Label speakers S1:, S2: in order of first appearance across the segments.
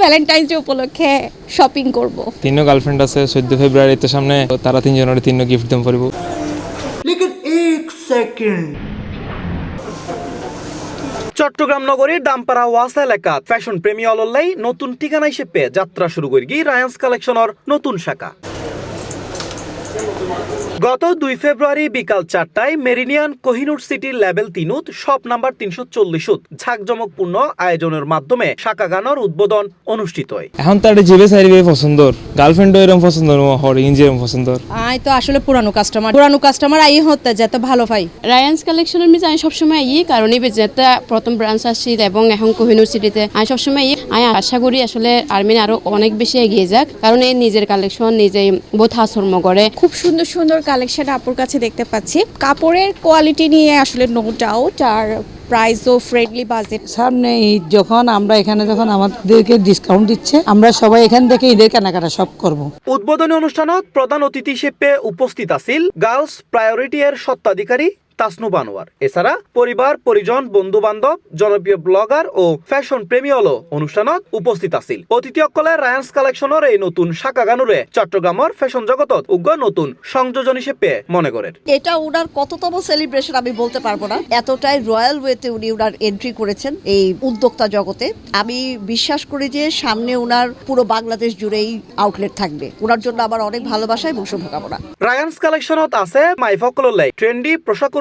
S1: Valentine's day উপলক্ষে shopping করব।
S2: 3 girlfriend আছে 14 ফেব্রুয়ারিতে সামনে, তারা 3 জনের 3 গিফট দিম পারবো।
S3: लेकिन एक सेकंड
S4: চট্টগ্রাম নগরীর দামপাড়া ওয়াসা এলাকাত ফ্যাশন প্রেমী অলল্লাই নতুন ঠিকানা হিসেবে যাত্রা শুরু করে গিয়ে রায়ান্স কালেকশনের নতুন শাখা। গত 2 ফেব্রুয়ারি বিকাল 4টায় মেরিনিয়ান কোহিনুর সিটির লেভেল 3 শপ নাম্বার 340 ঝাঁকজমকপূর্ণ আয়োজনের মাধ্যমে শাখা গানের উদ্বোধন অনুষ্ঠিত হয়।
S2: এখন তার জিবে সাইবে পছন্দ, গার্লফ্রেন্ডও এরকম পছন্দ, হর ইঞ্জিরম পছন্দ।
S1: আই তো আসলে পুরানো কাস্টমার আই হতে যেতে ভালো পাই।
S5: রায়ান্স কালেকশনের মিজ আমি সবসময় কারণ যেটা প্রথম ব্রাঞ্চ আসছি এবং এখন কোহিনুর সিটিতে আমি সবসময় আমি আশা করি আসলে আর্মিন আরো অনেক বেশি এগিয়ে যাক, কারণ এই নিজের কালেকশন নিজে বোধ হাসর্ম করে।
S1: খুব সুন্দর সুন্দর কালেকশন আপুর কাছে দেখতে পাচ্ছি। কাপড়ের কোয়ালিটি নিয়ে আসলে নো ডাউট, আর প্রাইসও ফ্রেন্ডলি বাজেট।
S6: সামনে ঈদ যখন আমরা এখানে যখন আমাদেরকে ডিসকাউন্ট দিচ্ছে, আমরা সবাই এখান থেকে ঈদের কেনাকাটা সব করব।
S4: উদ্বোধনী অনুষ্ঠানত প্রধান অতিথি হিসেবে উপস্থিত আছিল গার্লস প্রায়োরিটি এর স্বত্বাধিকারী তাসনু বানোয়ার। এছাড়া পরিবার পরিজন বন্ধু বান্ধব জনপ্রিয় ব্লগার ও ফ্যাশন প্রেমী হলো অনুষ্ঠানত উপস্থিত আছিল। অতিথিসকলে রায়ান্স কালেকশনের এই নতুন শাখা গানুরে চট্টগ্রামের ফ্যাশন জগতত উগ্র নতুন সংযোজন হিসেবে মনে করেন।
S7: এটা ওনার কততম সেলিব্রেশন আমি বলতে পারবো না, এতটাই রয়্যাল ওয়েতে উনি ওনার এন্ট্রি করেছেন এই উদ্যোক্তা জগতে। আমি বিশ্বাস করি যে সামনে ওনার পুরো বাংলাদেশ জুড়েই আউটলেট থাকবে। ওনার জন্য আমার অনেক ভালোবাসা এবং শুভকামনা।
S4: রায়ান্স কালেকশনত আছে মাইফকললাই ট্রেন্ডি পোশাক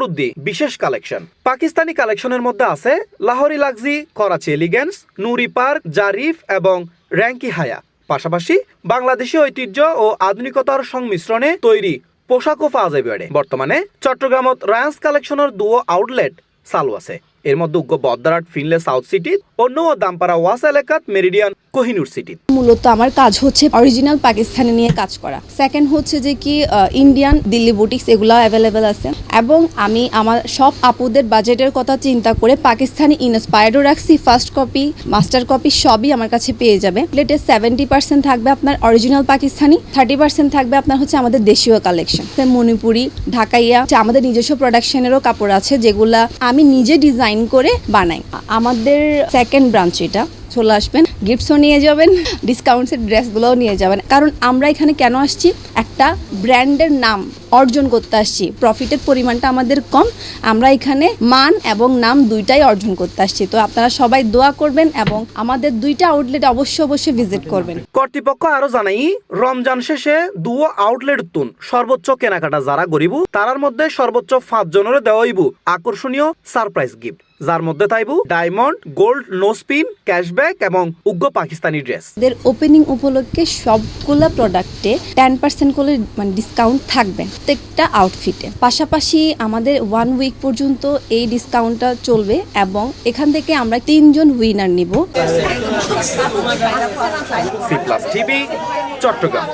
S4: বিশেষ কালেকশন। পাকিস্তানি কালেকশনের মধ্যে আছে লাহোরি লাক্সি, করাচি এলিগেন্স, নুরি পার্ক, জারিফ এবং র্যাঙ্কি হায়া। পাশাপাশি বাংলাদেশি ঐতিহ্য ও আধুনিকতার সংমিশ্রণে তৈরি পোশাকও পাওয়া যাবে। বর্তমানে চট্টগ্রামত রায়ান্স কালেকশনের 2 আউটলেট চালু আছে। এর মধ্যে বদ্দারহাট ফিনলে সাউথ সিটি, অন্য দামপাড়া ওয়াসা এলাকাত মেরিডিয়ান কোহিনুর সিটি।
S1: মূলত আমার কাজ হচ্ছে অরিজিনাল পাকিস্তানি নিয়ে কাজ করা। সেকেন্ড হচ্ছে যে কি ইন্ডিয়ান দিল্লি বুটিক্স এগুলো অ্যাভেলেবেল আছে, এবং আমি আমার সব আপুদের বাজেটের কথা চিন্তা করে পাকিস্তানি ইন্সপায়ার্ডও রাখছি। ফার্স্ট কপি মাস্টার কপি সবই আমার কাছে পেয়ে যাবে। প্লেটে 70% থাকবে আপনার অরিজিনাল পাকিস্তানি, 30% থাকবে আপনার হচ্ছে আমাদের দেশীয় কালেকশন। মণিপুরি, ঢাকাইয়া, আমাদের নিজস্ব প্রোডাকশনেরও কাপড় আছে যেগুলা আমি নিজে ডিজাইন করে বানাই। আমাদের সেকেন্ড ব্রাঞ্চ এটা, চলে আসবেন, গিফটসও নিয়ে যাবেন, ডিসকাউন্টের ড্রেসগুলোও নিয়ে যাবেন। কারণ আমরা এখানে কেন আসছি, একটা ব্র্যান্ডের নাম অর্জন করতে আসছি। প্রফিটের পরিমাণটা আমাদের কম, আমরা এখানে মান এবং নাম দুইটাই অর্জন করতে আসছি। তো আপনারা সবাই দোয়া করবেন এবং আমাদের 2টা আউটলেট অবশ্যই ভিজিট করবেন।
S4: কর্তৃপক্ষ আরো জানাই রমজান শেষে 2 আউটলেট তুন সর্বোচ্চ কেনাকাটা যারা গরিব তারার মধ্যে সর্বোচ্চ 5 জনের দেওয়া হইব আকর্ষণীয় সারপ্রাইজ গিফট, যার মধ্যে থাকবে ডায়মন্ড, গোল্ড, নোস্পিন, ক্যাশব্যাক এবং উগ্র পাকিস্তানি ড্রেস।
S1: এদের ওপেনিং উপলক্ষে সবগুলা প্রোডাক্টে 10% করে ডিসকাউন্ট থাকবে প্রত্যেকটা আউটফিটে। পাশাপাশি আমাদের 1 উইক পর্যন্ত এই ডিসকাউন্টটা চলবে এবং এখান থেকে আমরা 3 জন উইনার নিব।
S4: C plus TV, Chittagong.